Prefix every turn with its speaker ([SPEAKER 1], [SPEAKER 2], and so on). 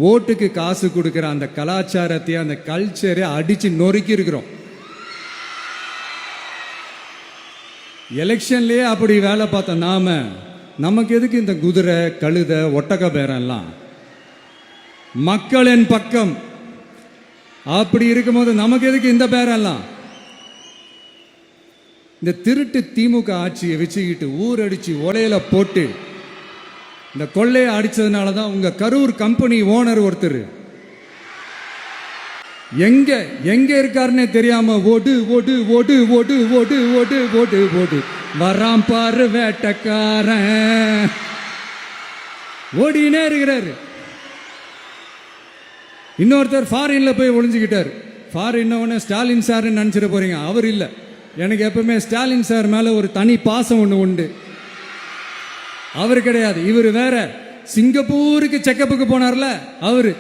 [SPEAKER 1] ஓட்டுக்கு காசு கொடுக்குற அந்த கலாச்சாரத்தை அந்த கல்ச்சரை அடிச்சு நொறுக்கி இருக்கிறோம். எலெக்ஷன்லயே அப்படி வேலை பார்த்த நமக்கு எதுக்கு இந்த குதிரை கழுதை ஒட்டக பேரெல்லாம்? மக்களின் பக்கம் அப்படி இருக்கும்போது நமக்கு எதுக்கு இந்த பேரெல்லாம்? இந்த திருட்டு திமுக ஆட்சியை வச்சுக்கிட்டு ஊரடிச்சு ஒலையில போட்டு இந்த கொள்ளையை அடிச்சதுனால தான் உங்க கரூர் கம்பெனி ஓனர் ஒருத்தர் எங்க எங்க இருக்காருன்னே தெரியாம ஓடு ஓடு ஓடு ஓடு ஓடு ஓடு ஓடு ஓடு வராம் பாரு வேட்டக்காரன் ஓடினே இருக்கிறாரு. இன்னொருத்தர் ஃபாரின்ல போய் ஒளிஞ்சுக்கிட்டார். ஃபாரின் ஸ்டாலின் சார் நினைச்சிட போறீங்க, அவர் இல்லை. எனக்கு எப்பவுமே ஸ்டாலின் சார் மேல ஒரு தனி பாசம் ஒன்று உண்டு. அவர் கிடையாது, இவர் வேற. சிங்கப்பூருக்கு செக்கப்புக்கு போனார்ல அவரு.